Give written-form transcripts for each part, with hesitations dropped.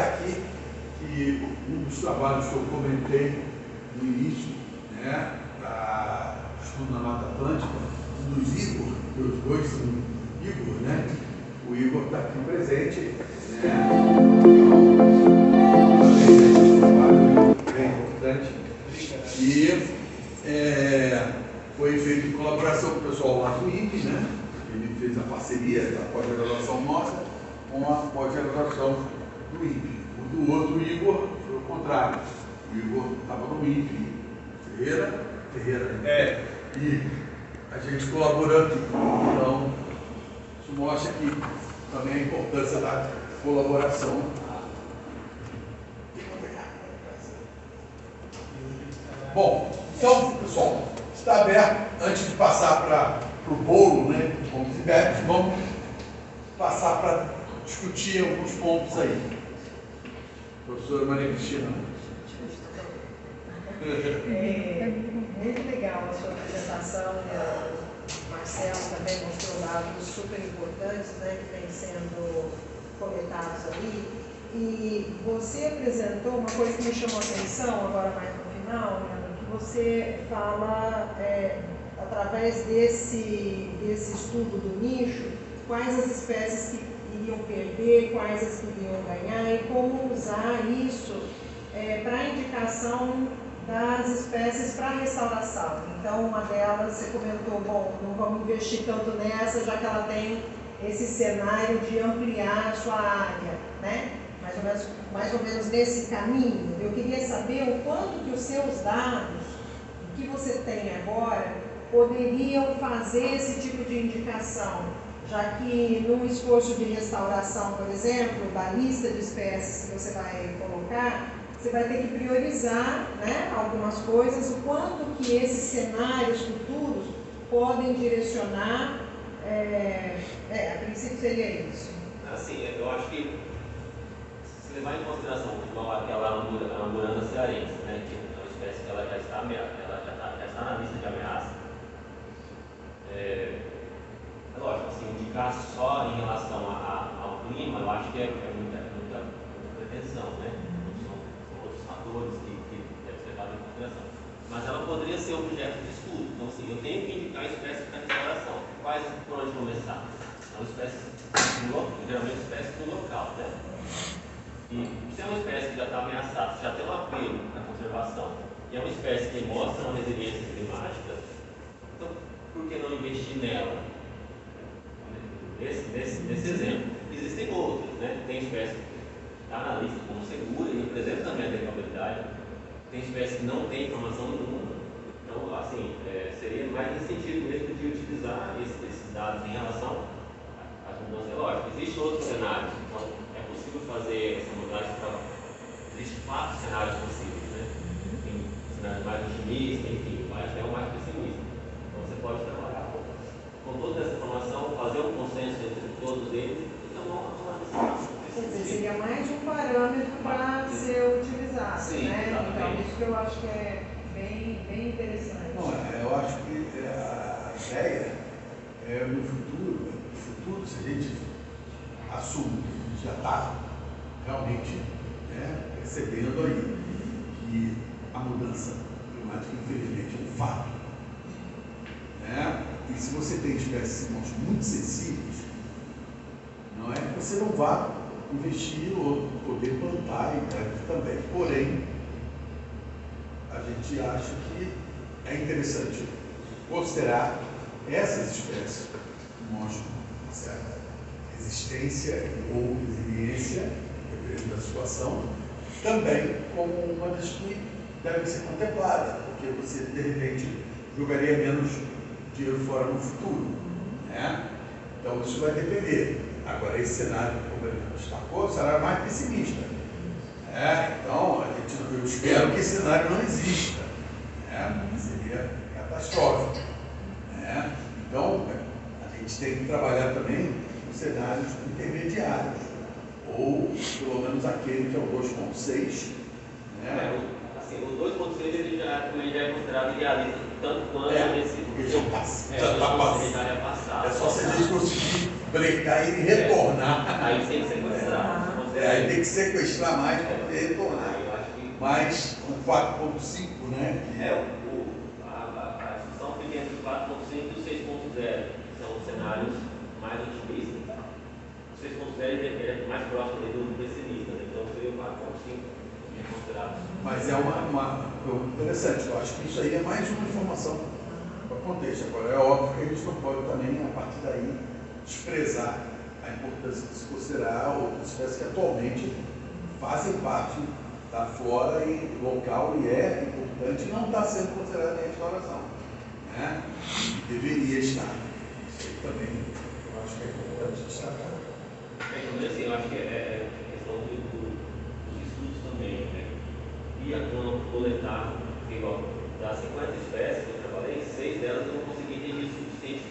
mostrar aqui que um dos trabalhos que eu comentei no início, né, da estudo na Mata Atlântica, dos Igor, que os dois são Igor, né? O Igor está aqui presente, né? Então, bem importante. E foi feito em colaboração com o pessoal lá do INPE, né? Ele fez a parceria da pós-graduação nossa com a pós-graduação do INPE. O do outro Igor foi o contrário. O Igor estava no INPE. Ferreira, né? E a gente colaborando. Então, isso mostra aqui também a importância da colaboração. Bom, então, pessoal, está aberto. Antes de passar para o bolo, né, como feedback, vamos passar para discutir alguns pontos aí. Professora Maria Cristina. Muito legal a sua apresentação, o Marcelo também mostrou dados super importantes, né, que vêm sendo coletados ali. E você apresentou uma coisa que me chamou a atenção agora mais no final, né, que você fala, através desse estudo do nicho, quais as espécies que iriam perder, quais as que iriam ganhar e como usar isso para indicação das espécies para restauração. Então, uma delas, você comentou, bom, não vamos investir tanto nessa, já que ela tem esse cenário de ampliar a sua área, né? Mais ou menos nesse caminho. Eu queria saber o quanto que os seus dados, o que você tem agora, poderiam fazer esse tipo de indicação, já que num esforço de restauração, por exemplo, da lista de espécies que você vai colocar, você vai ter que priorizar, né, algumas coisas, o quanto que esses cenários futuros podem direcionar, a princípio seria isso. Assim, eu acho que se levar em consideração igual aquela amburana cearense, né, que é uma espécie que ela já está na lista de ameaça, lógico, assim, indicar só em relação ao clima, eu acho que é muita pretensão, né? Que deve ser levado em consideração. Mas ela poderia ser objeto de estudo. Então, assim, eu tenho que indicar espécies para restauração. Quais, por onde começar? São espécies, geralmente espécies do local, né? E se é uma espécie que já está ameaçada, já tem um apelo na conservação, e é uma espécie que mostra uma resiliência climática, então, por que não investir nela? Nesse exemplo. Existem outras, né? Tem espécies está na lista como segura e representa também a decabilidade. Tem espécies que não têm informação nenhuma. Então, assim, seria mais nesse sentido mesmo de utilizar esses dados em relação às mudanças. Lógico, existem outros cenários. Então, é possível fazer essa mudagem para... Existem 4 cenários possíveis, né? Tem cenários mais otimistas, enfim, vai até o mais pessimista. Então, você pode trabalhar com toda essa informação, fazer um consenso entre todos eles e tomar uma decisão. Quer dizer, seria mais um parâmetro para ser utilizado, sim, né? Exatamente. Então, isso que eu acho que é bem interessante. Não, eu acho que a ideia é no futuro, se a gente assume que já está realmente, né, percebendo aí que a mudança climática, infelizmente, é um fato, né? E se você tem espécies muito sensíveis, não é que você não vá investir ou poder plantar e também. Porém, a gente acha que é interessante considerar essas espécies que mostram uma certa resistência ou resiliência, dependendo da situação, também como uma das que deve ser contemplada, porque você, de repente, jogaria menos dinheiro fora no futuro, né? Então, isso vai depender. Agora, esse cenário, como ele destacou, será mais pessimista. Então, eu espero que esse cenário não exista. Seria catastrófico. Então, a gente tem que trabalhar também com cenários intermediários, ou pelo menos aquele que é o 2.6. Assim, o 2.6 ele já é considerado idealista, tanto quanto esse. Porque já está passado. É só se a gente conseguir brecar e retornar. Aí tem que ser considerado. Aí tem que sequestrar mais para poder retornar. Eu acho que Mas o 4.5, né? A discussão fica entre o 4.5 e o 6.0, que são cenários mais otimistas. O 6.0 é mais próximo do pessimista, né? Então seria o 4.5 considerado. Mas é uma pergunta interessante. Eu acho que isso aí é mais uma informação para o contexto. Agora, é óbvio que a gente não pode também, a partir daí, desprezar a importância de se considerar outras espécies que atualmente fazem parte da flora e local e é importante e não está sendo considerada em exploração, né? E deveria estar. Isso aí também eu acho que é importante destacar. Assim, eu acho que é questão dos estudos também, né? E a coletar, igual das 50 espécies que eu trabalhei, 6 delas eu não consegui ter registro suficiente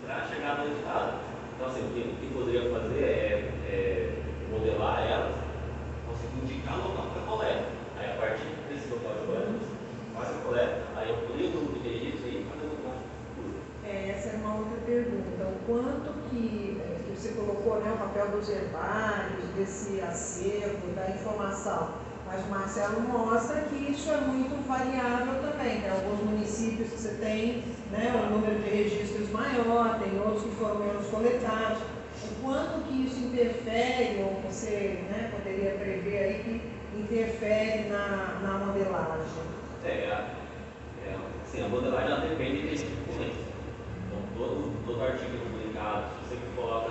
para chegar no resultado. Então, assim, o que poderia fazer é modelar elas, conseguir indicar o local para coleta. Aí, a partir desse local de coleta, faz a coleta, aí eu colhi o grupo de registro e fazer o local futuro. Essa é uma outra pergunta. O quanto que você colocou, né, o papel dos herbários, desse acervo, da informação. Mas o Marcelo mostra que isso é muito variável também. Tem alguns municípios que você tem, né, um número de registros maior, tem outros que foram menos coletados. O quanto que isso interfere, ou você, né, poderia prever aí que interfere na modelagem? Assim, a modelagem ela depende desse documento. Então, todo artigo publicado, se você coloca,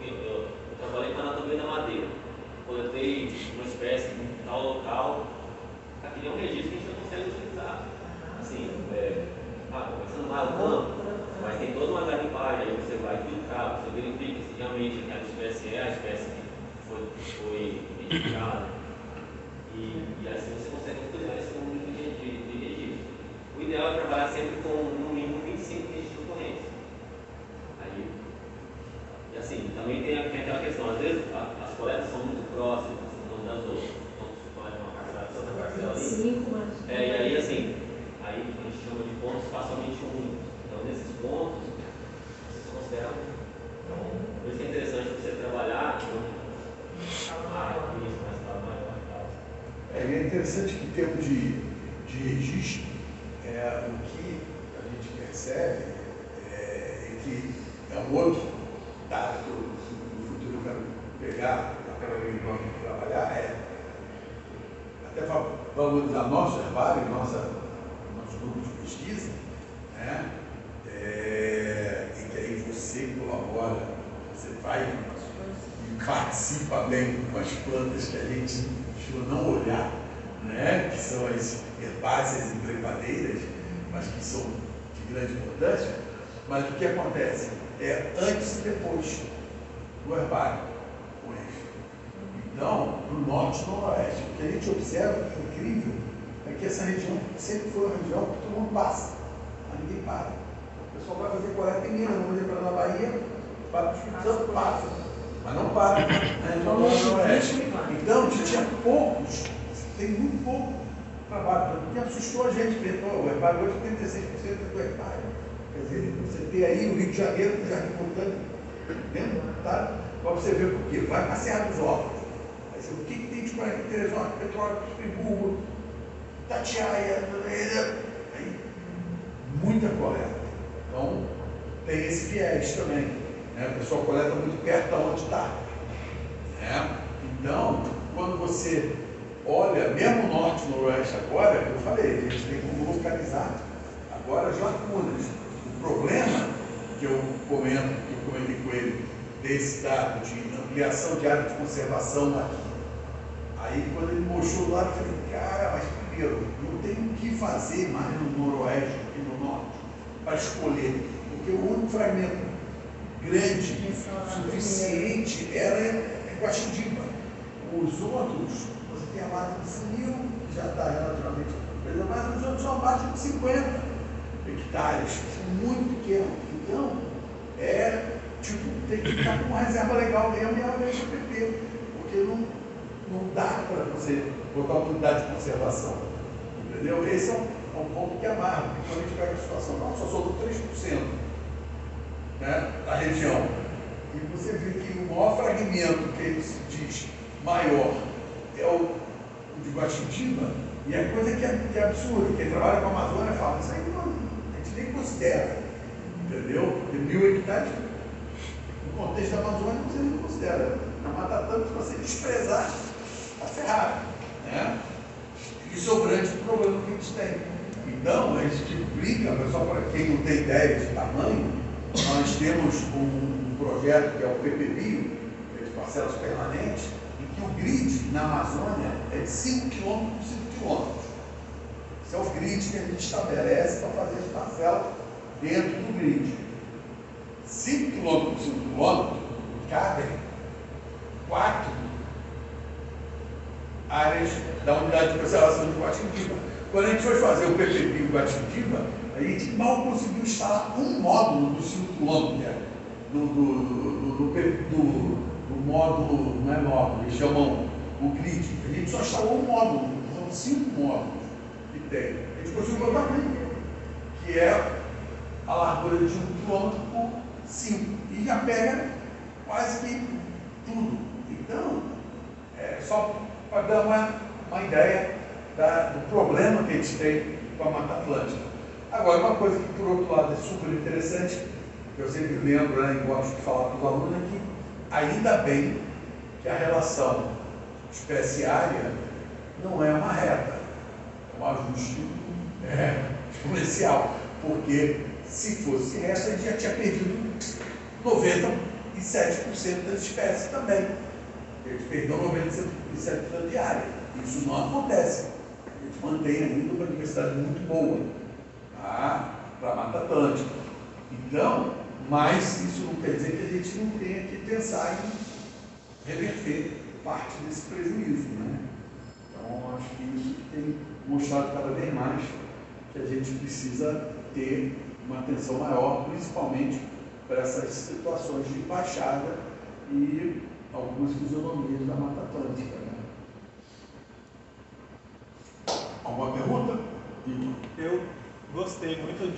eu trabalhei com a anatomia da madeira, coletei uma espécie em tal local, aquele é um registro que a gente não consegue utilizar. Assim, começando lá o campo, mas tem toda uma garimpagem, aí você vai filtrar, você verifica se realmente aquela espécie é a espécie que foi identificada. E assim você consegue utilizar esse número de registros. O ideal é trabalhar sempre com no mínimo 25 registros correntes. Aí, e assim, também tem aquela questão, às vezes as coletas são muito próximas umas das outras. Então você coleta uma parcela, outra parcela ali. E aí assim, aí a gente chama de pontos espacialmente únicos. Então nesses pontos, você se considera. Então, por isso que é interessante você trabalhar com isso, mais escala maior e tal. E é interessante que em termos de registro, o que a gente percebe é que é um outro dado que no futuro eu quero pegar, aquela reunião de trabalhar, até valorizar nosso herbário, nosso grupo de pesquisa, né? Em que aí você colabora, você vai e participa bem com as plantas que a gente costuma não olhar, né? Que são as herbáceas e trepadeiras, mas que são de grande importância. Mas o que acontece? Antes e depois do herbário com eixo. Então, no norte e no noroeste, o que a gente observa, que é incrível, é que essa região sempre foi uma região que todo mundo passa, mas ninguém para. O pessoal vai fazer coleta em Minas, vamos fazer para na Bahia, para o Espírito Santo, passa, mas não para no noroeste. Então, tinha poucos, tem muito pouco trabalho. E assustou a gente, ver, o herbário hoje tem 36% do herbário. Quer dizer, você tem aí o Rio de Janeiro, o Jardim Botânico, dentro, tá? Para você ver por quê. Vai passear dos órgãos. Aí você, o que tem de 43 horas? Petróleo, Friburgo, Tatiaia, aí, muita coleta. Então, tem esse viés também. Né? O pessoal coleta muito perto de onde está. Né? Então, quando você olha, mesmo o norte e o noroeste agora, eu falei, a gente tem como localizar agora as lacunas. O problema que eu comentei com ele, desse dado de ampliação de área de conservação aqui. Aí quando ele mostrou lá, eu falei, cara, mas primeiro, não tem o que fazer mais no noroeste que no norte, para escolher, porque o único fragmento grande, suficiente, era Guaxidiba. Os outros, você tem a margem de funil, que já está relativamente, mas os outros são abaixo de 50 hectares, são muito pequenos. Então, tem que estar com uma reserva legal mesmo e a PP, porque não dá para você botar uma unidade de conservação. Entendeu? Esse é um ponto que amarra, principalmente pega a situação. Não, só sobrou 3%, né, da região. e você vê que o maior fragmento que ele se diz maior é o de Guaxitinga, e é coisa que é absurda. Quem trabalha com a Amazônia fala, isso aí não, a gente nem considera, entendeu? Porque 1000 hectares, no contexto da Amazônia, você não considera. Na Mata Atlântica, se você desprezar, está ferrado, né? Isso é o grande problema que a gente tem. Então, a gente brinca, mas só para quem não tem ideia de tamanho, nós temos um projeto que é o PPBio, que é de parcelas permanentes, em que o grid na Amazônia é de 5 km por 5 km. Esse é o grid que a gente estabelece para fazer as parcelas dentro do grid. 5 km por 5 km cabem 4 áreas da unidade de conservação de Guaxitinga. Quando a gente foi fazer o PPP em Guaxitinga, a gente mal conseguiu instalar um módulo do 5 km, do módulo, não é módulo, eles chamam o grid. A gente só instalou um módulo, são 5 módulos que tem. A gente conseguiu botar que é a largura de 1 km por 5, e já pega quase que tudo. Então, só para dar uma ideia do problema que a gente tem com a Mata Atlântica. Agora, uma coisa que, por outro lado, é super interessante, que eu sempre lembro, né, e gosto de falar para os alunos, é que ainda bem que a relação espécie-área não é uma reta, é um ajuste exponencial, porque se fosse reta, a gente já tinha perdido 97% das espécies também. A gente perdeu 97% de área. Isso não acontece. A gente mantém ainda uma diversidade muito boa para a Mata Atlântica. Então, mas isso não quer dizer que a gente não tenha que pensar em reverter parte desse prejuízo, né? Então, acho que isso tem mostrado cada vez mais que a gente precisa ter uma atenção maior, principalmente para essas situações de baixada e algumas fisionomias da Mata Atlântica. Né? Alguma pergunta? Eu gostei muito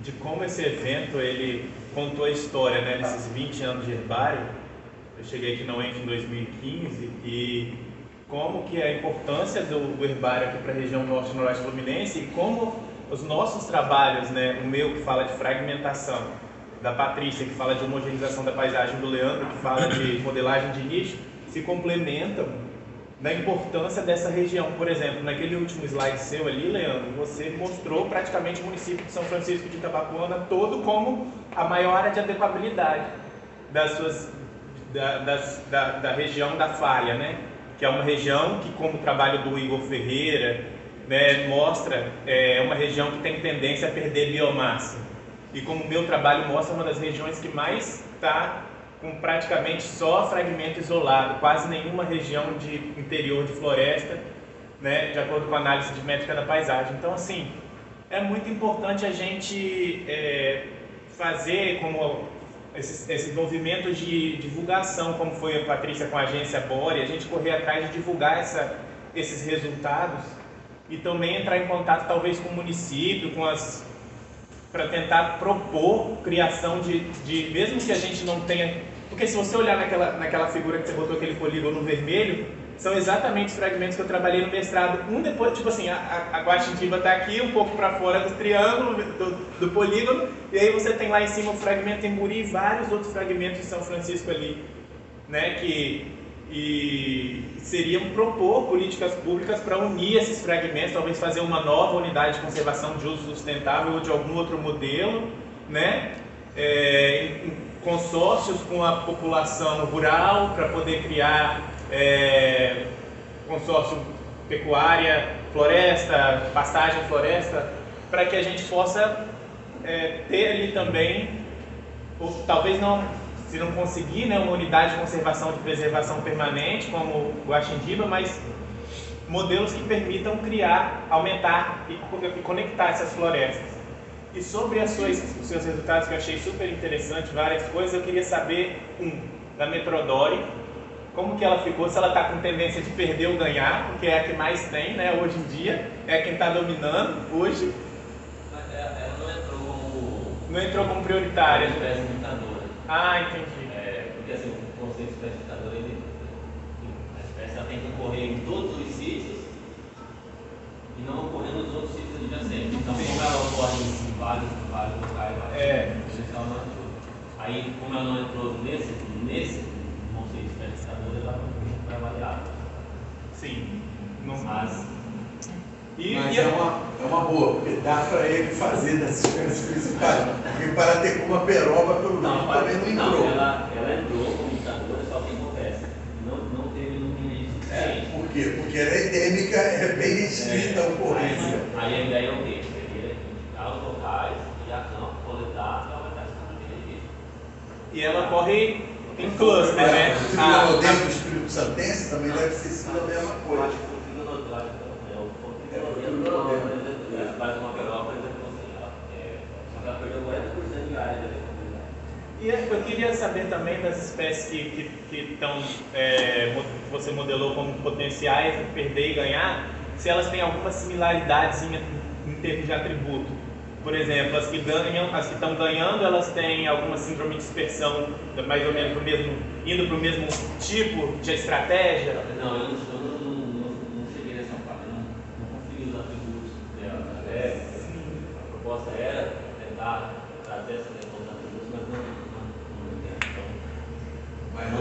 de como esse evento ele contou a história, né, nesses 20 anos de herbário. Eu cheguei aqui na UENF em 2015 e como que a importância do herbário aqui para a região norte e noroeste fluminense e como os nossos trabalhos, né, o meu que fala de fragmentação, da Patrícia que fala de homogeneização da paisagem, do Leandro que fala de modelagem de nicho, se complementam da importância dessa região. Por exemplo, naquele último slide seu ali, Leandro, você mostrou praticamente o município de São Francisco de Itabapoana todo como a maior área de adequabilidade da região da falha, né? Que é uma região que, como o trabalho do Igor Ferreira, né, mostra, é uma região que tem tendência a perder biomassa. E como o meu trabalho mostra, uma das regiões que mais está com praticamente só fragmento isolado, quase nenhuma região de interior de floresta, né, de acordo com a análise de métrica da paisagem. Então, assim, é muito importante a gente fazer como esse movimento de divulgação, como foi a Patrícia com a agência Bore, a gente correr atrás de divulgar esses resultados e também entrar em contato talvez com o município, para tentar propor criação de mesmo que a gente não tenha, porque se você olhar naquela figura que você botou aquele polígono vermelho, são exatamente os fragmentos que eu trabalhei no mestrado, um depois, tipo assim, a Guaxitinga está aqui, um pouco para fora do triângulo, do polígono, e aí você tem lá em cima o fragmento Emburi e vários outros fragmentos de São Francisco ali, né, e seriam propor políticas públicas para unir esses fragmentos, talvez fazer uma nova unidade de conservação de uso sustentável ou de algum outro modelo, né? Em consórcios com a população rural para poder criar consórcio pecuária, floresta, pastagem, floresta, para que a gente possa ter ali também, ou talvez não, se não conseguir, né, uma unidade de conservação de preservação permanente, como o Guaxindiba, mas modelos que permitam criar, aumentar e conectar essas florestas. E sobre os seus resultados, que eu achei super interessante, várias coisas, eu queria saber, da Metrodori, como que ela ficou, se ela está com tendência de perder ou ganhar, porque é a que mais tem, né, hoje em dia, é quem está dominando hoje. Ela não entrou como... Não entrou como prioritária. Espécie limitadora. Ah, entendi. porque assim, o conceito de espécie ditadora, a espécie ela tem que ocorrer em todos os sítios e não ocorrer nos outros sítios adjacentes. Então, como ela ocorre em vários locais, ela não entrou. Aí, como ela não entrou nesse conceito de espécie ditadora, ela não foi avaliada. Sim. Mas é uma boa, porque dá para ele fazer das espécies principais. Porque para ter uma peroba, pelo menos, também não entrou. Ela entrou como ditadora, só que acontece. Não teve no limite suficiente. Por quê? Porque ela é endêmica, é bem restrita a ocorrência. Aí a ideia é o quê? Seria indicar os locais e a campo, coletar e aumentar esse número de registro. E ela ocorre em cluster, né? O modelo do Espírito Santense também deve ser sido a mesma coisa. Faz uma peroba, por exemplo, só que ela perdeu 40% de área da comunidade. E eu queria saber também das espécies que estão, você modelou como potenciais de perder e ganhar, se elas têm alguma similaridade em termos de atributo. Por exemplo, as que estão ganhando, elas têm alguma síndrome de dispersão, mais ou menos indo para o mesmo tipo de estratégia? Não, eu não cheguei nessa parte, não consegui os atributos dela. A proposta era tentar trazer essa questão dos atributos, mas não tem. Mas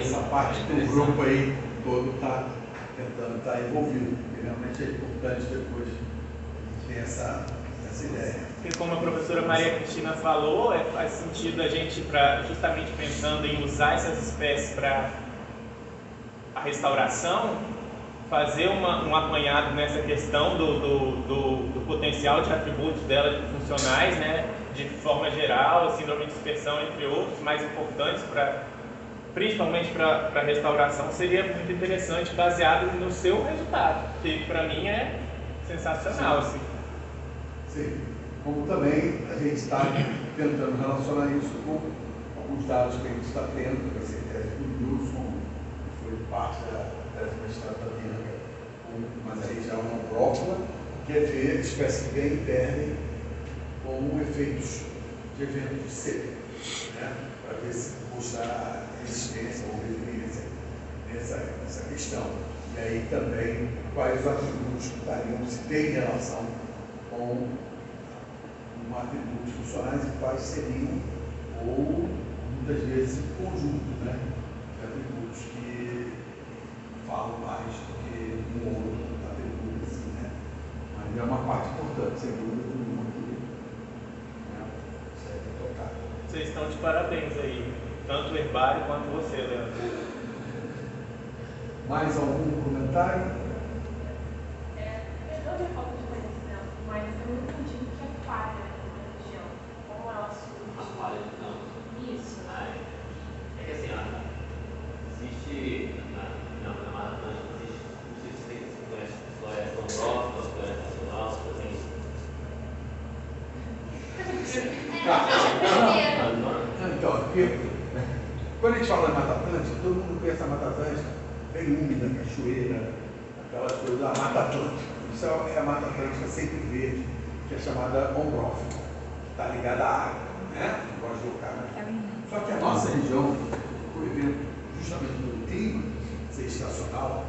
essa parte que o grupo aí todo está tentando estar envolvido, porque realmente é importante depois ter essa ideia. Porque como a professora Maria Cristina falou, faz sentido a gente, justamente pensando em usar essas espécies para a restauração, fazer um apanhado nessa questão do potencial de atributos dela funcionais, né, de forma geral, síndrome de dispersão, entre outros, mais importantes, principalmente para a restauração, seria muito interessante, baseado no seu resultado, que para mim é sensacional. Assim. Sim, como também a gente está tentando relacionar isso com alguns dados que a gente está tendo, que vai ser tese do Wilson, que foi parte da tese de mestrado da Bianca, mas aí já é uma brócola, que é ver espécies que ganham e perdem com efeitos de eventos de seca, né? Para ver se mostrar resistência ou resiliência nessa questão. E aí também quais os atributos que estariam, se tem relação com atributos funcionais e quais seriam, ou muitas vezes em conjunto, né, de atributos que falam mais do que um outro atributo, assim, né? Mas é uma parte importante, sem dúvida nenhuma, que serve a tocar. Vocês estão de parabéns aí, tanto o herbário quanto você, Leandro. Mais algum comentário? Eu não falta de conhecimento, mas eu não entendi o que é falha na região. Como ela surge? A falha de campo. Isso. É que assim, existe na Mata Atlântica, não sei se você conhece floresta antrópica, floresta nacional, você tem. Então, porque quando a gente fala de Mata Atlântica, todo mundo conhece a Mata Atlântica, bem úmida, cachoeira, aquelas coisas da Mata Atlântica. Isso é a Mata Atlântica sempre verde, que é chamada ombrófica, que está ligada à água, né? Não gosta de colocar, né? Só que a nossa região, por exemplo, justamente no clima ser estacional,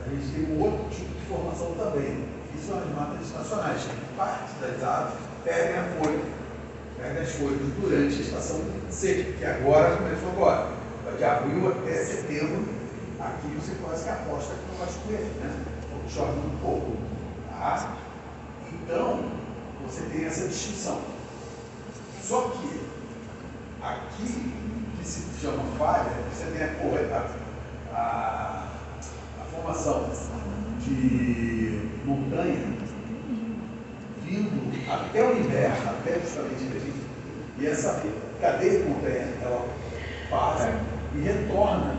a gente tem um outro tipo de formação também. Isso são as matas estacionais, que parte das árvores perdem a folha, perdem as folhas durante a estação seca, que agora começou agora. De abril até setembro, aqui você quase que aposta que não vai chover, né? Ou chove muito pouco. Tá? Então, você tem essa distinção. Só que aqui, que se chama falha, você tem a formação de montanha vindo até o inverno, até justamente ali, e essa cadeia de montanha, ela passa e retorna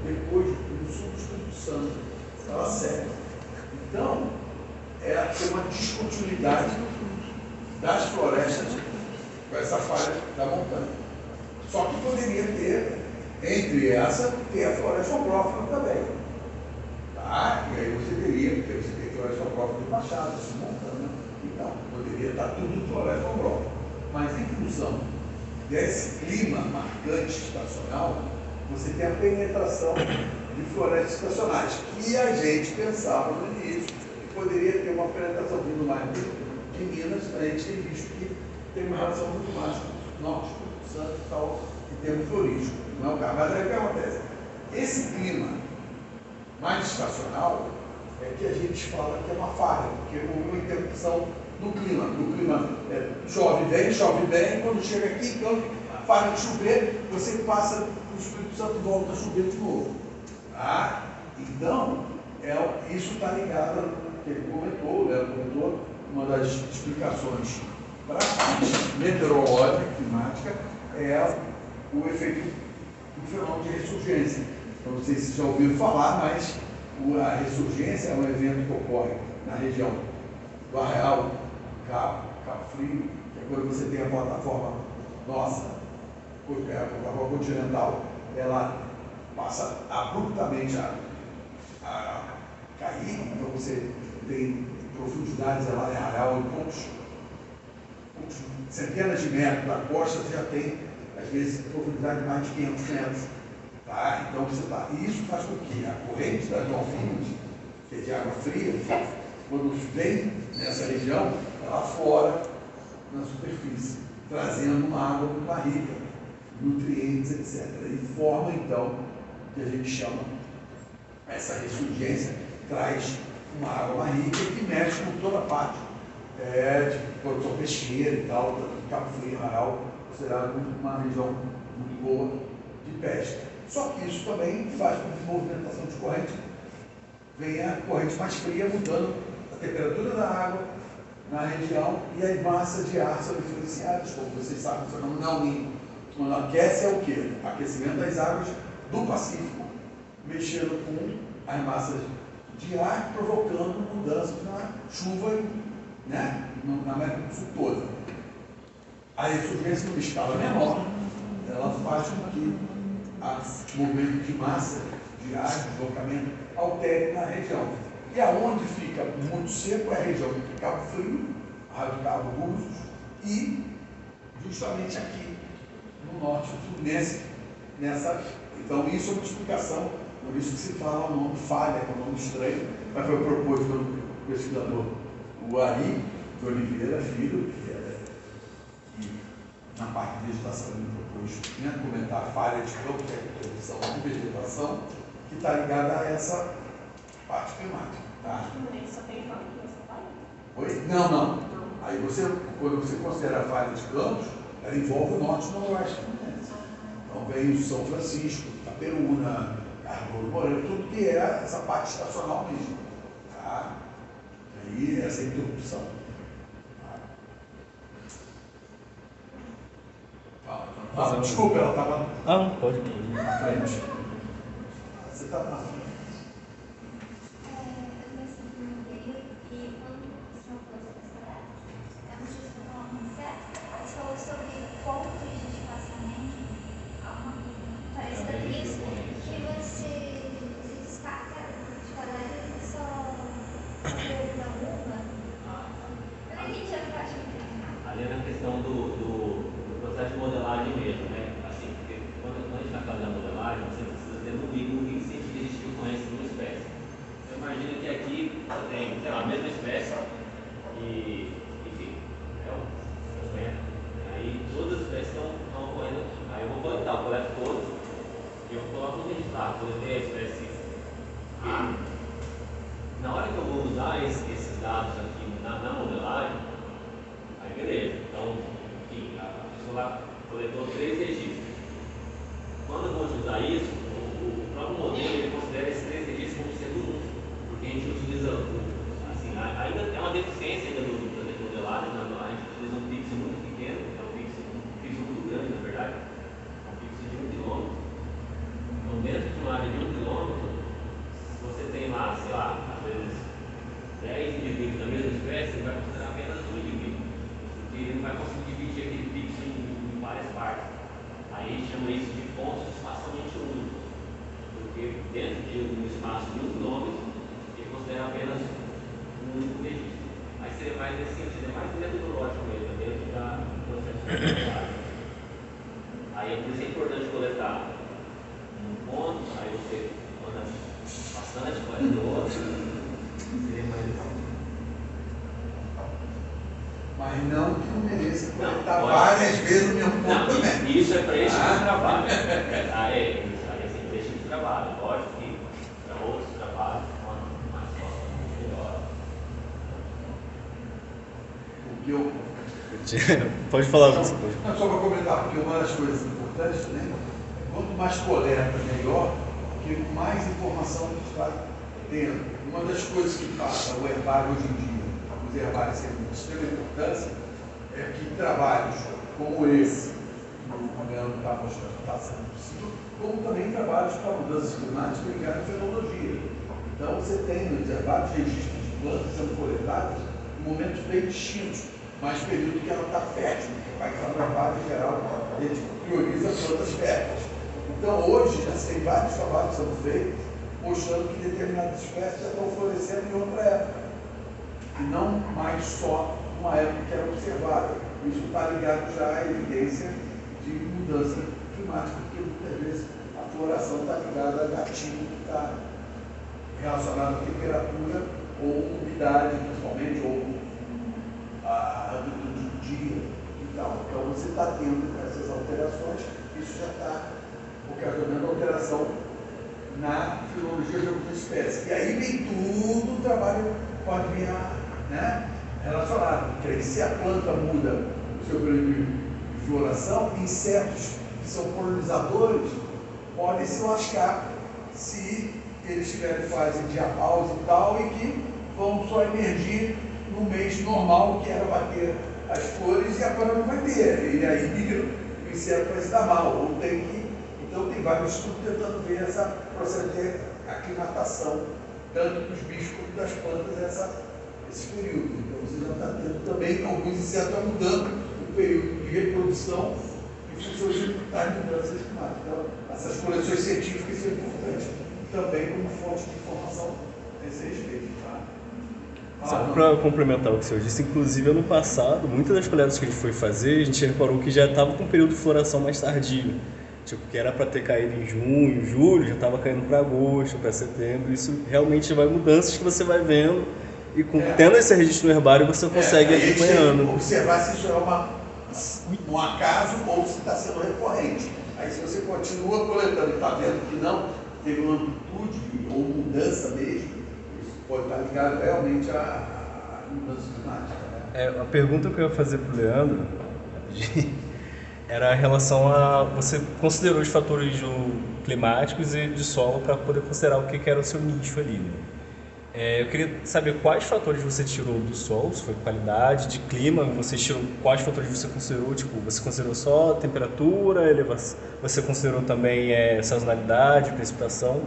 depois no sul do Espírito Santo, ela segue. Então, tem uma descontinuidade das florestas com essa falha da montanha. Só que poderia ter, entre essa, ter a floresta ombrófila também. Tá? E aí você teria, porque você tem floresta ombrófila de Machado, de Montana, então poderia estar tudo floresta ombrófila. Mas em função desse clima marcante estacional, você tem a penetração de florestas estacionais. E a gente pensava no início que poderia ter uma penetração vindo mais de Minas, a gente tem visto que tem uma relação muito mais com o norte, com o Santo e tal, em termos florísticos. Não é o caso. Mas aí o que acontece? Esse clima mais estacional é que a gente fala que é uma falha, porque uma interrupção no clima. No clima chove bem, quando chega aqui, então para de chover, você passa, o Espírito Santo volta a chover de novo. Tá? Então, isso está ligado ao que ele comentou, né? Comentou, uma das explicações para a parte meteorológica, climática, é o efeito do fenômeno de ressurgência. Então, não sei se já ouviram falar, mas a ressurgência é um evento que ocorre na região do Arraial, Cabo Frio, que é quando você tem a plataforma nossa, a plataforma continental, ela passa abruptamente a cair, então você tem profundidades lá em Arraial, em pontos centenas de metros da costa, você já tem, às vezes, profundidade de mais de 500 metros. Tá? Então, isso faz com que a corrente das Malvinas, que é de água fria, quando vem nessa região, ela aflora na superfície, trazendo uma água muito mais rica, nutrientes, etc. E forma, então, o que a gente chama, essa ressurgência, traz uma água mais rica que mexe com toda a parte de produção pesqueira e tal, Cabo Frio, Arraial, considerado uma região muito boa de pesca. Só que isso também faz com que a movimentação de corrente venha a corrente mais fria, mudando a temperatura da água na região e as massas de ar são influenciadas, como vocês sabem, o fenômeno El Niño. Quando aquece é o quê? Aquecimento das águas do Pacífico, mexendo com as massas de ar, provocando mudanças na chuva, né? Na América do Sul toda. A ressurgência numa escala menor, ela faz com que o movimento de massa, de ar, de deslocamento, altere na região. E aonde fica muito seco é a região de Cabo Frio, Rádio Cabo Búzios, e justamente aqui no norte, nessa. Então, isso é uma explicação, por isso que se fala o nome falha, que é um nome estranho, mas foi proposto pelo pesquisador Ari de Oliveira Filho, que na parte de vegetação ele propôs comentar a falha de campo, que é a produção de vegetação, que está ligada a essa parte climática. Tá? Só tem campo nessa falha? Oi? Não. Aí quando você considera a falha de Campos, ela envolve o norte e o noroeste. Então vem o São Francisco, Itaperuna, Carlos Moreira, tudo que é essa parte estacional mesmo. Tá? Aí essa interrupção. Desculpa, ela estava pode. na frente. Você está na frente. Ali é na questão do processo de modelagem mesmo, né? Assim, porque quando a gente está fazendo a modelagem, você precisa ter no mínimo 20 centímetros de diferença de uma espécie. Então, imagina que aqui você tem, sei lá, a mesma espécie e, enfim, aí todas as espécies estão ocorrendo. Aí eu vou coletar, eu coleto todas e eu coloco no registrado. Coletei a espécie A. Na hora que eu vou usar esses dados aqui na modelagem, aí beleza. Então, enfim, a pessoa lá coletou 3 registros. Quando eu vou utilizar isso, o próprio modelo ele considera esses 3 registros como sendo um, porque a gente utiliza, assim, ainda é uma deficiência ainda do processo de modelagem, a gente utiliza um pixel muito pequeno, é um pixel muito grande, na verdade, é um pixel de 1 quilômetro. Então, dentro de uma área de 1 quilômetro, você tem lá, sei lá, às vezes 10 indivíduos da mesma espécie, ele vai considerar apenas um indivíduo, porque ele não vai conseguir dividir aquele pixel em várias partes. Aí a gente chama isso de pontos espacialmente únicos, porque dentro de um espaço de 1 quilômetro, ele considera apenas um único registro. Mas seria mais nesse sentido, é mais metodológico mesmo, dentro do processo de modelagem. Aí por isso é importante coletar um ponto, aí você manda bastante coisa do outro, seria mais. Mas não que não mereça Não, coletar pode. várias vezes o mesmo ponto Não, também. isso é para esse tipo de trabalho. Aí assim, para esse tipo de trabalho. Lógico que para outros trabalhos, quanto mais fácil, melhor. O que eu Pode falar, Não, você não, só para comentar, porque uma das coisas importantes também é quanto mais coleta, melhor, porque mais informação a gente vai tendo. Uma das coisas que passa o herbário hoje em dia, os herbários sendo de extrema importância, é que trabalhos como esse, que o Leandro está mostrando que está sendo possível, como também trabalhos para mudanças climáticas ligados à fenologia. Então você tem nos herbários registros de plantas sendo coletadas em momentos bem distintos, mas período que ela está fértil, porque vai trabalho em geral, a gente prioriza plantas férteis. Então hoje já tem vários trabalhos sendo feitos mostrando que determinadas espécies já estão florescendo em outra época, e não mais só numa época que era observada. Isso está ligado já à evidência de mudança climática, porque muitas vezes a floração está ligada a gatilho que está relacionado à temperatura ou umidade, principalmente, ou a amplitude do dia e tal. Então você está tendo essas alterações, isso já está ocasionando alteração na filologia de algumas espécies. E aí vem tudo o trabalho pode vir relacionado. Porque aí, se a planta muda o seu período de floração, insetos que são polinizadores podem se lascar se eles estiverem em fase de apausa e tal, e que vão só emergir no mês normal, que era bater as flores, e agora não vai ter. E aí o inseto vai se dar mal. Ou tem que, então tem vários estudos tentando ver essa processo de aclimatação, tanto dos bichos quanto das plantas, esse período. Então você já está tendo também alguns insetos mudando o período de reprodução em função das mudanças climáticas. Então, essas coleções científicas são importantes também como fonte de informação a esse respeito. Só para complementar o que o senhor disse, inclusive ano passado, muitas das coletas que a gente foi fazer, a gente reparou que já estava com um período de floração mais tardio. Tipo, que era para ter caído em junho, julho, já estava caindo para agosto, para setembro. Isso realmente vai mudanças que você vai vendo e tendo esse registro no herbário você consegue ir acompanhando. Observar se isso é um acaso ou se está sendo recorrente. Aí se você continua coletando e está vendo que não teve uma amplitude ou mudança mesmo, isso pode estar ligado realmente à mudança climática. Né? A pergunta que eu ia fazer para o Leandro era em relação a... Você considerou os fatores climáticos e de solo para poder considerar o que era o seu nicho ali, né? Eu queria saber quais fatores você tirou do solo, se foi qualidade, de clima, você tirou quais fatores você considerou, tipo, você considerou só temperatura, elevação, você considerou também sazonalidade, precipitação,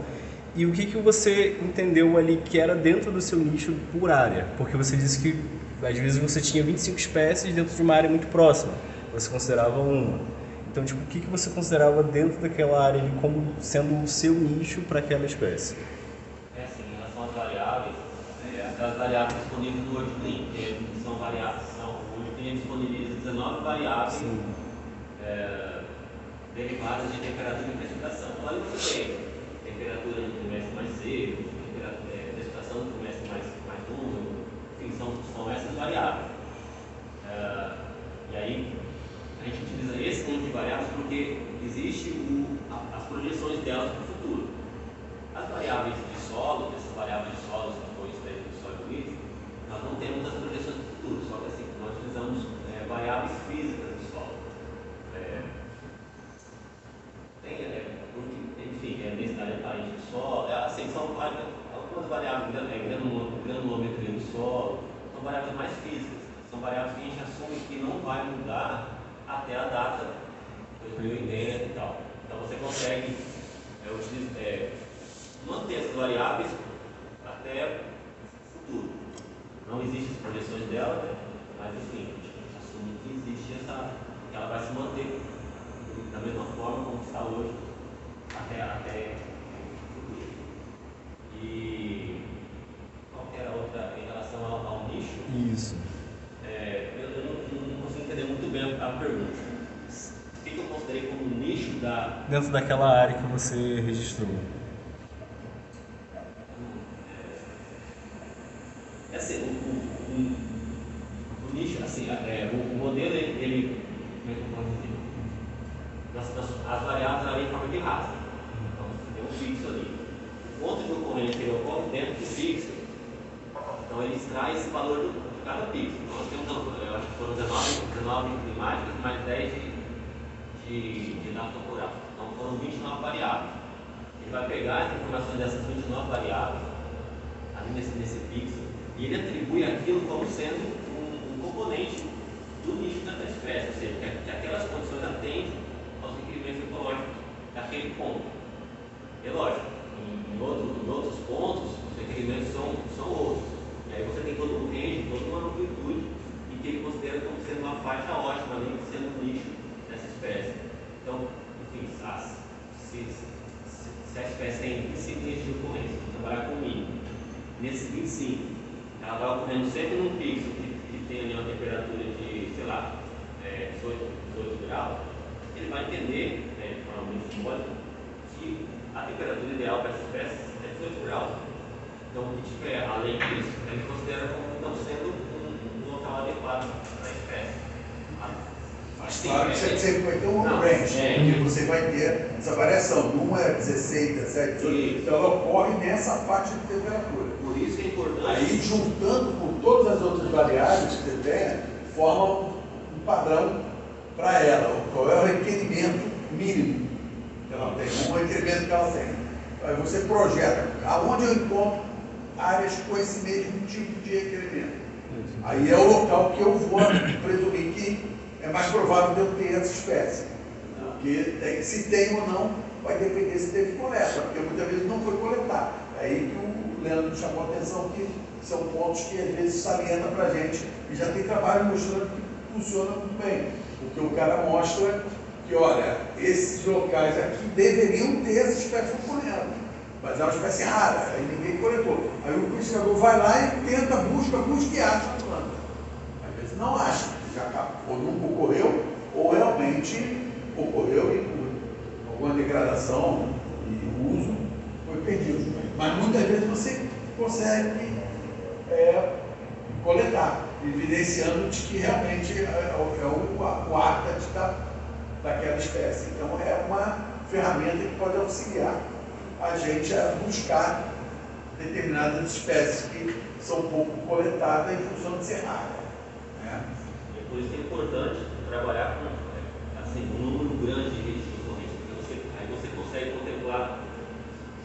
e o que você entendeu ali que era dentro do seu nicho por área, porque você disse que às vezes você tinha 25 espécies dentro de uma área muito próxima, você considerava uma. Então, tipo, o que você considerava dentro daquela área ali como sendo o seu nicho para aquela espécie? As variáveis disponíveis no WordClean, que são variáveis, o WordClean disponibiliza 19 variáveis derivadas de temperatura e precipitação. Então ali você tem temperatura no trimestre mais seco, precipitação no trimestre mais úmido, enfim, são essas variáveis. E aí a gente utiliza esse conjunto de variáveis porque existe as projeções delas para o futuro. As variáveis de solo, essas variáveis de solo que foi extraído do solo líquido, nós não temos as projeções do futuro, só que assim, nós utilizamos variáveis físicas do solo. Tem densidade aparente do solo, assim, são algumas variáveis, granulometria do solo, são variáveis mais físicas, são variáveis que a gente assume que não vai mudar até a data de 2080 e tal. Então você consegue manter essas variáveis até o futuro. Não existem as projeções dela, né? Mas enfim, a gente assume que existe que ela vai se manter da mesma forma como está hoje até o futuro. E qual que era a outra em relação ao nicho? Isso. Eu não consigo entender muito bem a pergunta. O que eu considerei como nicho dentro daquela área que você registrou? Assim, o nicho, assim, o modelo, ele como é que eu posso dizer? As variáveis elas vêm em forma de rastro. Então, você tem um fixo ali. O ponto de ocorrência ele ocorre dentro do fixo, então ele extrai esse valor de cada fixo. Então, nós temos, eu acho que foram 19 climáticas, mais 10 de dado temporal. Então, foram 29 variáveis. Ele vai pegar as informações dessas 29 variáveis, ali nesse fixo, e ele atribui aquilo como sendo um componente do nicho da espécie, ou seja, que aquelas condições atendem aos requerimentos ecológicos daquele ponto. É lógico, em outros pontos, os requerimentos são outros. E aí você tem todo um range, toda uma amplitude, em que ele considera como sendo uma faixa ótima, além de sendo um nicho dessa espécie. Então, enfim, se a espécie tem 25 nichos de ocorrência, vamos trabalhar com o mínimo. Nesses 25, ela vai ocorrendo sempre num fixo que tem ali uma temperatura de, sei lá, 18 graus, ele vai entender, de forma muito simbólica, que a temperatura ideal para essa espécie é 18 graus. Então, o que tiver além disso, ele considera como não sendo um local adequado para a espécie. Mas claro que você sempre vai ter um range, porque você vai ter essa variação. Numa é 16, 17, 18, então ela ocorre nessa faixa de temperatura. Por isso que é importante. Aí, juntando com todas as outras variáveis que você tem, forma um padrão para ela. Qual é o requerimento mínimo que ela tem? Um requerimento que ela tem. Aí você projeta aonde eu encontro áreas com esse mesmo tipo de requerimento. Aí é o local que eu vou presumir que é mais provável de eu ter essa espécie. Porque se tem ou não, vai depender se teve coleta, porque muitas vezes não foi coletado. É aí que o Leandro chamou a atenção que são pontos que às vezes salienta para a gente e já tem trabalho mostrando que funciona muito bem. Porque o cara mostra que, olha, esses locais aqui deveriam ter essa espécie ocorrendo, mas é uma espécie rara, aí ninguém coletou. Aí o pesquisador vai lá e tenta, busca e acha a planta. Às vezes não acha. Ou nunca ocorreu, ou realmente ocorreu e por alguma degradação e uso foi perdido. Mas muitas vezes você consegue coletar, evidenciando de que realmente é o hábitat daquela espécie. Então é uma ferramenta que pode auxiliar a gente a buscar determinadas espécies que são pouco coletadas em função de ser raras. Né? Por isso é importante trabalhar com um número grande de nichos de ocorrência, porque aí você consegue contemplar,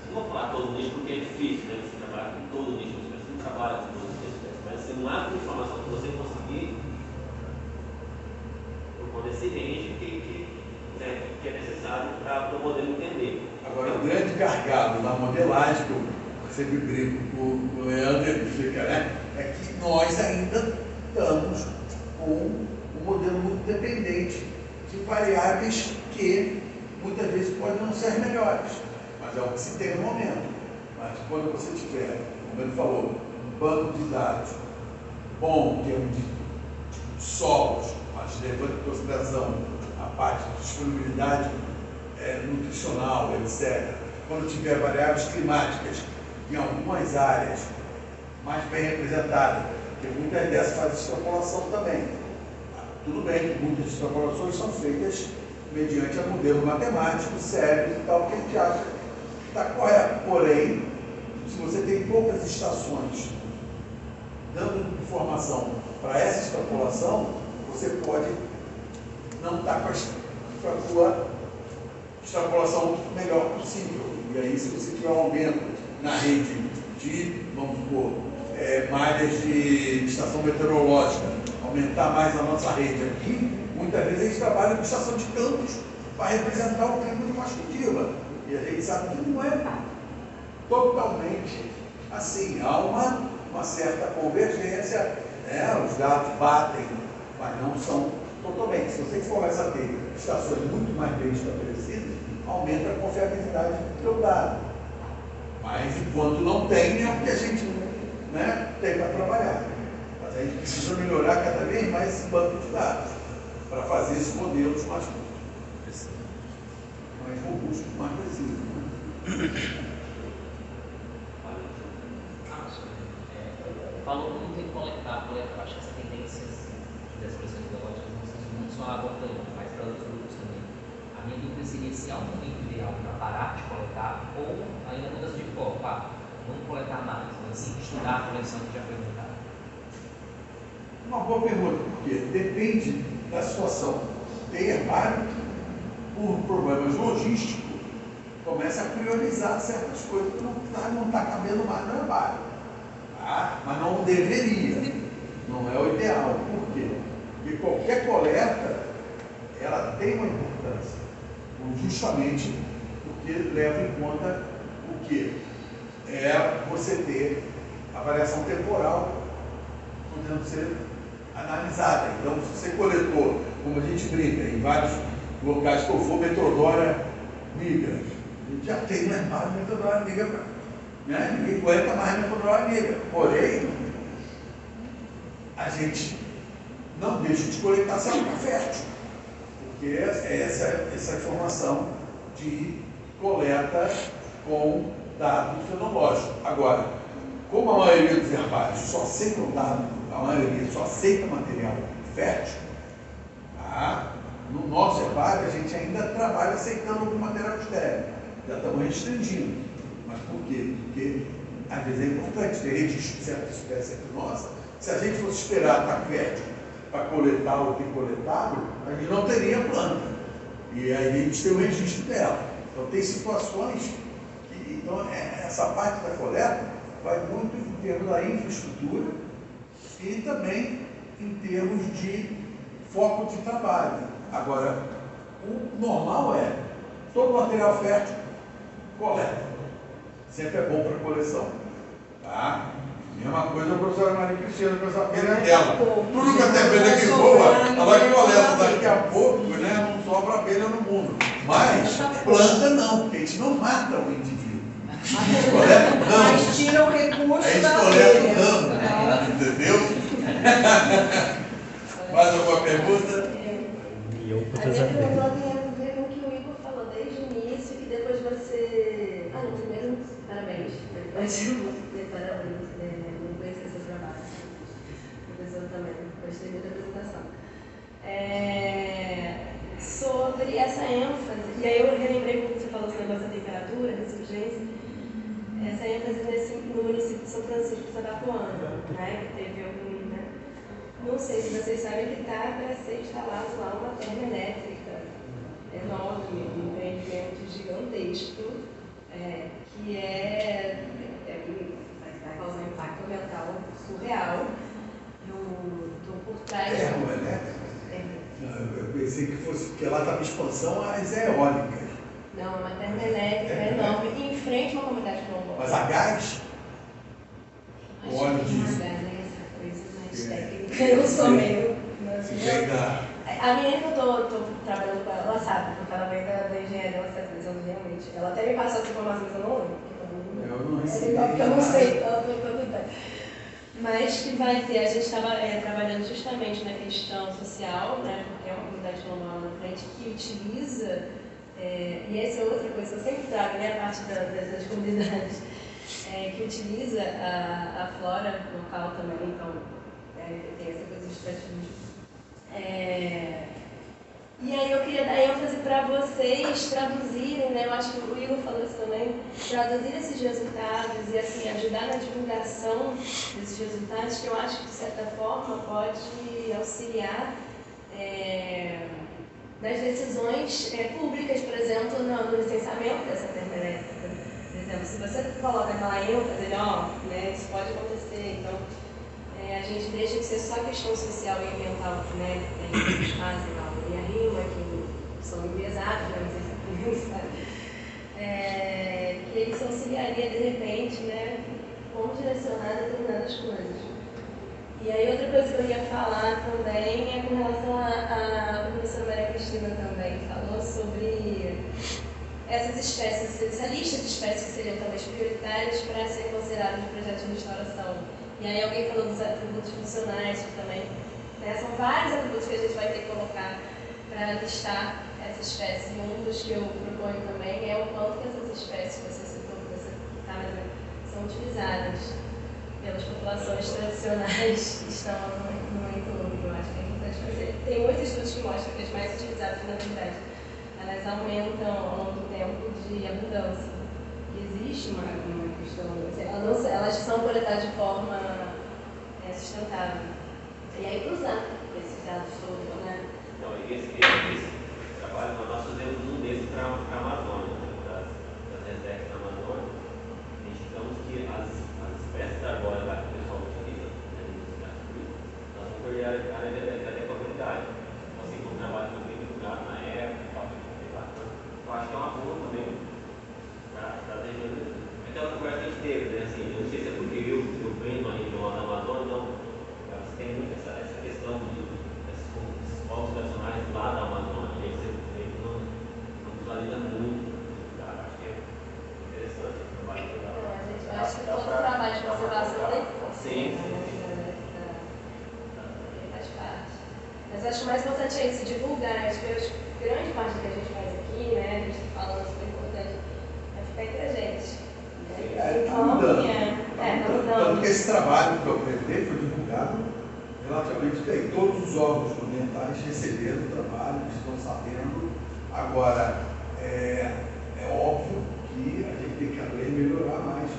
não vou falar todo nicho porque é difícil, né? Você trabalhar com todo nicho, você não trabalha com todas as espécies, mas assim, um ato de informação que você conseguir propor desse range que é necessário para o modelo entender. Agora, o grande gargalo na modelagem, que eu sempre brinco com o Leandro, ele explica, né? É que nós ainda estamos com um modelo muito dependente de variáveis que muitas vezes podem não ser melhores, mas é o que se tem no momento. Mas quando você tiver, como ele falou, um banco de dados bom em termos de solos, mas levando em consideração a parte de disponibilidade nutricional, etc. Quando tiver variáveis climáticas em algumas áreas mais bem representadas, porque muitas dessas fazem extrapolação também. Tudo bem que muitas extrapolações são feitas mediante a modelo matemático, sério e tal, que a gente acha que está correto. Porém, se você tem poucas estações dando informação para essa extrapolação, você pode não estar com a sua extrapolação melhor possível. E aí, se você tiver um aumento na rede de, vamos supor, malhas de estação meteorológica, aumentar mais a nossa rede aqui, muitas vezes a gente trabalha com estação de campos para representar o clima de Mascotiva. E a gente sabe que não é totalmente assim. Há uma certa convergência, né? Os dados batem, mas não são totalmente. Se você começa a ter estações muito mais bem estabelecidas, aumenta a confiabilidade do teu dado. Mas enquanto não tem, é o que a gente tem para trabalhar. Mas a gente precisa melhorar cada vez mais esse banco de dados para fazer esses modelos mais curtos. mais robusto, mais resíduo. Falou muito em coletar, acho que essa tendência das expressões biológicas não se não só a botânica, mas para outros grupos também. A minha dúvida seria se há um momento ideal para parar de coletar ou ainda mudança de foco, vamos coletar mais, mas assim, estudar a coleção que já foi montada. Uma boa pergunta, porque depende da situação. Tem herbário, por problemas logísticos, começa a priorizar certas coisas que não está cabendo mais no herbário. Mas não deveria, não é o ideal. Por quê? Porque qualquer coleta, ela tem uma importância, justamente porque leva em conta o quê? É você ter a variação temporal podendo ser analisada. Então, se você coletou, como a gente brinca, em vários locais que eu for, Metrodora migra. A gente já tem no herbário Metrodora migra, né? Ninguém coleta mais Metrodora migra. Porém, a gente não deixa de coletar célula fértil, porque essa informação de coleta com dado fenológico. Agora, como a maioria dos herbários só aceitam dado, a maioria só aceita material fértil, no nosso herbário a gente ainda trabalha aceitando algum material estéril. Já estamos restringindo. Mas por quê? Porque às vezes é importante ter registro de certa espécie aqui nossa. Se a gente fosse esperar estar fértil para coletar o que coletado, a gente não teria planta. E aí a gente tem o registro dela. Então tem situações que. Então essa parte da coleta vai muito em termos da infraestrutura e também em termos de foco de trabalho. Agora, o normal é todo material fértil coleta. Sempre é bom para coleção. Tá? Mesma coisa a professora Maria Cristina com essa abelha dela. Tudo que a abelha que voa, ela coleta. Daqui a pouco, né, não sobra abelha no mundo. Mas planta não, porque a gente não mata o indivíduo. Mas tira o recurso da abelha. Entendeu? Mais alguma pergunta? A minha pergunta tem a ver com o que o Igor falou desde o início, que depois você... primeiro, parabéns. Não conhecer seu trabalho. Professor também, gostei muito da apresentação. Sobre essa ênfase, e aí eu relembrei quando você falou sobre essa temperatura, ressurgência, essa ênfase no município de São Francisco de Tabapuana, né, que teve algum... Não sei se vocês sabem que está para ser instalado lá uma termoelétrica enorme, um empreendimento gigantesco, que vai causar um impacto ambiental surreal. Eu estou por trás... Termoelétrica? Eu pensei que fosse, porque lá está em expansão as eólicas. Não, uma termoelétrica enorme, em frente a uma comunidade quilombola. Mas a gás? O óleo diesel? Técnica, eu sou meio. A menina que eu estou trabalhando com ela sabe, porque ela vem da engenharia, ela está pensando realmente. Ela até me passou essa informação, mas eu não lembro. Eu não recebi. Porque eu não sei tanto bem. Mas que vai ter, a gente estava trabalhando justamente na questão social, né, porque é uma comunidade quilombola na frente que utiliza, e essa é outra coisa que eu sempre trago, né, a parte das comunidades, que utiliza a flora local também, então. Tem essa coisa de extrativismo. E aí eu queria dar ênfase para vocês traduzirem, né? Eu acho que o Igor falou isso também, traduzir esses resultados e assim, ajudar na divulgação desses resultados, que eu acho que de certa forma pode auxiliar nas decisões públicas, por exemplo, no licenciamento dessa termoelétrica. Por exemplo, se você coloca aquela ênfase, né, isso pode acontecer, então a gente deixa de ser só questão social e ambiental, né, que eles fazem lá, e a rima, que são empresários, né, não sei se você sabe, que eles auxiliaria de repente, né, como direcionar determinadas coisas. E aí outra coisa que eu ia falar também é com relação a professora Maria Cristina também falou sobre essas espécies, essa lista de espécies que seriam talvez prioritárias para serem consideradas no projeto de restauração. E aí alguém falou dos atributos funcionais também, né? São vários atributos que a gente vai ter que colocar para listar essa espécie. Um dos que eu proponho também é o quanto que essas espécies que você citou, que você tá, são utilizadas pelas populações tradicionais que estão no entorno. Eu acho que é importante fazer. Tem muitos estudos que mostram que as mais utilizadas, na verdade, elas aumentam ao longo do tempo de abundância. E existe uma questão, elas são coletadas de forma sustentável. E aí cruzar esses dados todos, né? Então, esse trabalho, nós fazemos um desses para a Amazônia, né? das reservas da Amazônia. Identificamos que as espécies arbóreas lá que o pessoal utiliza, né, nós vamos perder a adequabilidade. Então, assim, foi um trabalho que foi divulgado na época, eu acho que é uma boa também para a região. Aquela conversa que a gente teve, né? Assim, eu não sei se é porque eu venho de uma região lá da Amazônia, então você tem muito essa questão desses povos tradicionais lá da Amazônia, e aí você não visualiza muito. Tá? Acho que é interessante o trabalho que Não, a gente acha que todo o trabalho de conservação é importante. Sim. Faz parte. Mas acho que o mais importante é isso, divulgar. Acho que grande parte do que a gente faz aqui, né? A gente está falando super importante, é ficar entre a gente. Está mudando. Tanto que esse trabalho que eu apresentei foi divulgado relativamente bem. Todos os órgãos ambientais receberam o trabalho, estão sabendo. Agora, é óbvio que a gente tem que cada vez melhorar mais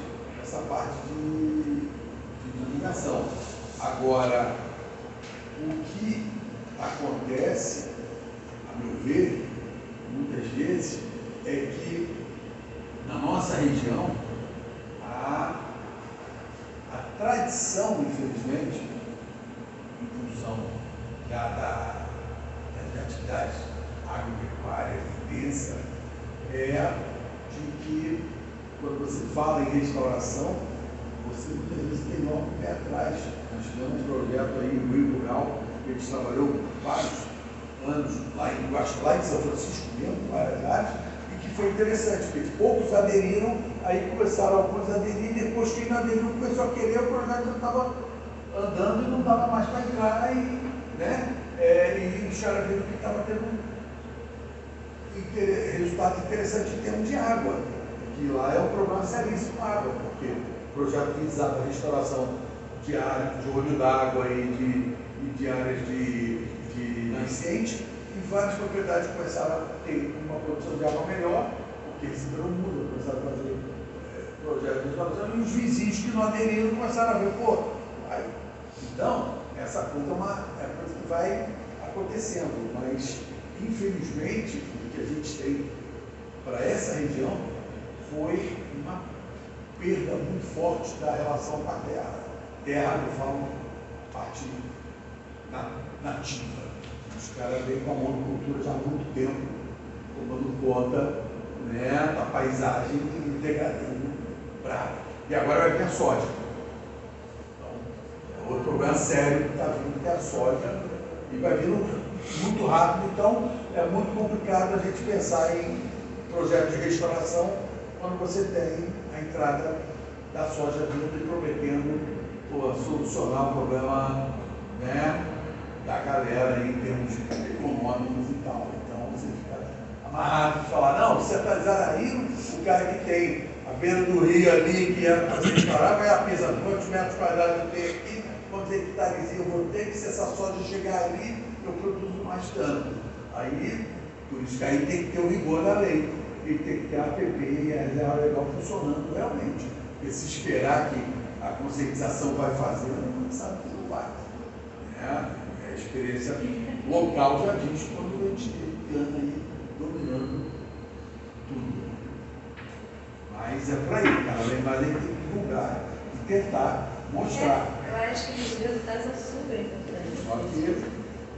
essa parte de divulgação. Agora, o que acontece, a meu ver, muitas vezes, é que na nossa região a tradição, infelizmente, em função das atividades agropecuárias intensa, é de que quando você fala em restauração, você muitas vezes tem logo o pé atrás. Nós tivemos um projeto aí no Rio Rural, que a gente trabalhou vários anos lá em São Francisco mesmo, várias áreas, e que foi interessante, porque poucos aderiram, aí começaram alguns a aderir, e depois quem não aderiu começou a querer, o projeto já estava andando e não dava mais para entrar, e os caras viram que estava tendo resultado interessante em termos de água, que lá é um problema seríssimo com água, porque o projeto visava a restauração de áreas de olho d'água e de áreas de nascente, e várias propriedades começaram a ter uma produção de água melhor, porque receberam muda, começaram a fazer projetos de restauração, e os vizinhos que não aderiram começaram a ver, então, essa coisa é uma coisa que vai acontecendo, mas infelizmente o que a gente tem para essa região foi uma perda muito forte da relação com a terra. Terra, eu falo, parte nativa. Os caras vêm com a monocultura já há muito tempo, tomando conta, né, da paisagem e degradando bravo. E agora vai vir a soja. Então, é outro problema sério que está vindo, que é a soja, e vai vindo muito rápido. Então, é muito complicado a gente pensar em projetos de restauração quando você tem a entrada da soja vindo e prometendo solucionar o problema, né, da galera em termos econômicos e tal. Então você fica amarrado de falar, não, você está aí, o cara que tem a beira do rio ali, que era para se restaurar, vai a pisa, quantos metros quadrados eu tenho aqui, quantos hectares eu vou ter, que se essa soja chegar ali, eu produzo mais tanto. Aí, por isso que aí tem que ter o rigor da lei, e tem que ter a APP e a reserva legal funcionando realmente. Porque se esperar que a conscientização vai fazendo, a gente sabe que não vai. Né? A experiência local já diz quando a gente anda aí dominando tudo. Mas é por aí, cada vez mais a gente tem que divulgar e tentar mostrar. Eu acho que os resultados são super importantes.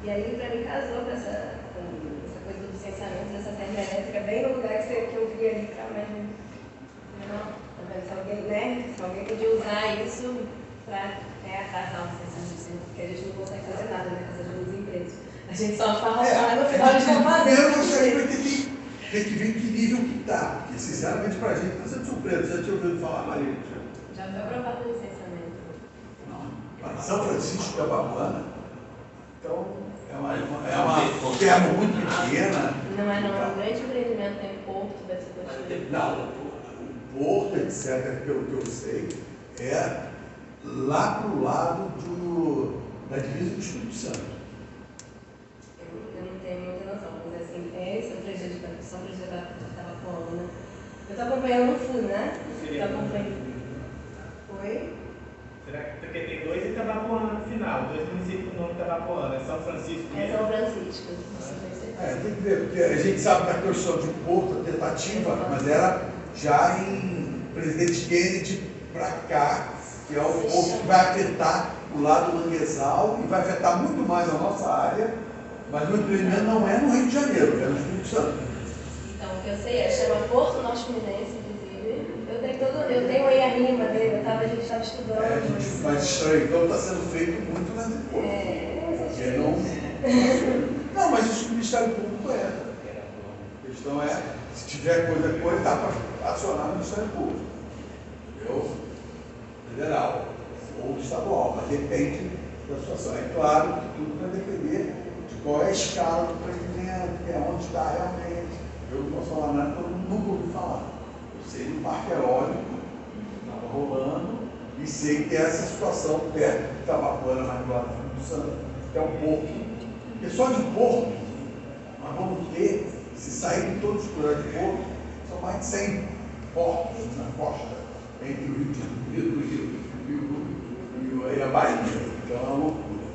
E aí, para mim, casou com essa coisa do licenciamento dessa termoelétrica, bem no lugar que eu vi ali, se alguém podia usar isso para atrasar o licenciamento, porque a gente não consegue fazer nada, né, com essa ajuda dos empregos. A gente só fala lá no final de semana. Primeiro você aí vai ter que ver que nível que está, porque sinceramente para a gente está sendo surpresa. Já tinha ouvido falar, Maria? Já foi aprovado o licenciamento. Não, para São Francisco da Babuana, então é uma terra muito pequena. Não é não, é um grande empreendimento, tem porto, vai ser construído. Não, o porto, etc., pelo que eu sei, é lá para o lado da divisa do Espírito Santo. Eu não tenho muita noção, mas assim, São Francisco da Tabapuana. Eu estou acompanhando no fundo, né? Estou acompanhando. Oi? Será que porque tem 2 em Itabapoana no final, 2 municípios com nome Itabapoana, é São Francisco É mesmo? São Francisco. Tem que ver, porque a gente sabe da questão de porto, a tentativa, mas era já em Presidente Kennedy para cá, que é o porto que vai afetar o lado do manguezal e vai afetar muito mais a nossa área, mas o empreendimento não é no Rio de Janeiro, é no Espírito Santo. Então, o que eu sei chama Porto Norte Fluminense, inclusive. Eu tenho aí a rima dele, a gente estava estudando. Mas estranho, então está sendo feito muito nas hipóteses. Não, mas isso que o Ministério Público é. A questão é, se tiver coisa, dá para acionar o Ministério Público. Entendeu? Federal ou estadual, mas depende da situação. É claro que tudo vai depender de qual é a escala do empreendimento, é onde está realmente. Eu não posso falar nada, todo mundo nunca ouviu falar. Eu sei do parque eólico, estava rolando, e sei que tem essa situação perto de Itabapoana, mais do lado do Espírito Santo, que é um porto. Porque só de porto, nós vamos ter, se sair de todos os lugares de porto, são mais de 100 portos na costa, entre o Rio de Janeiro e a Bahia. Então é uma loucura.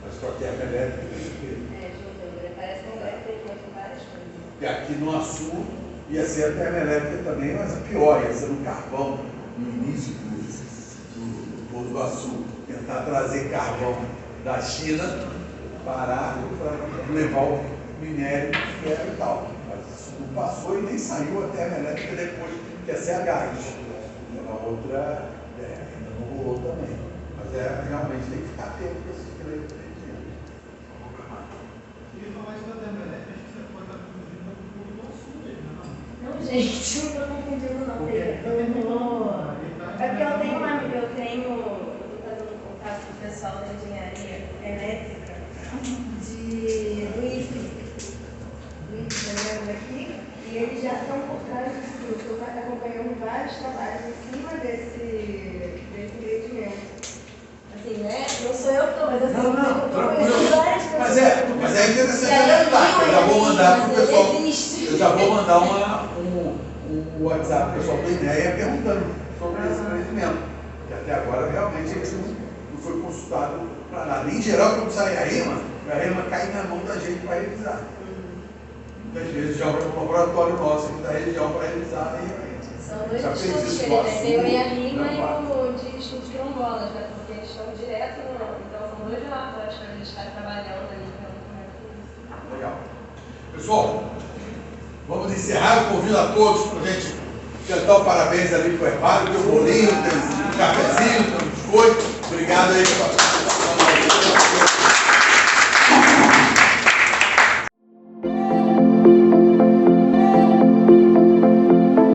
Mas com a termoelétrica tem que ter. Parece que vai ter várias coisas. E aqui no Açu ia ser a termoelétrica também, mas a pior, ia ser no carvão, no início do Porto do Açu. Tentar trazer carvão da China parado para levar o minério de ferro e tal. Mas isso não passou e nem saiu a termoelétrica depois, que ia ser a gás. A outra ainda não rolou também. Mas realmente tem que ficar atento com esses direitos. Queria falar isso da termoelétrica, acho que você pode estar confundindo com o Porto do Sul mesmo, não? Não, gente, não estou confundindo não. É porque eu estou fazendo contato com o pessoal da engenharia elétrica do IFE aqui, e eles já estão por trás disso tudo. Estou acompanhando vários trabalhos em cima desse empreendimento. Assim, né? Não sou eu que estou, mas assim, eu estou conhecendo várias pessoas. Mas é interessante comentar. Eu já vou mandar para o pessoal. Eu já vou mandar um WhatsApp para o pessoal do INEA perguntando sobre esse empreendimento. Porque até agora realmente a gente não foi consultado para nada. Em geral, quando sai a rima cai na mão da gente para revisar. Muitas vezes já é um laboratório nosso aqui da região para revisar. São dois estudos que ele tem, tem o IARIMA e o de estudos quilombolas, né? Porque eles estão direto no. Então são dois relatórios que a gente está trabalhando ali. Legal. Pessoal, vamos encerrar. Eu convido a todos para a gente cantar o parabéns ali para o Hermário, tem o bolinho, tem o cafezinho, tem o biscoito. Obrigado aí pela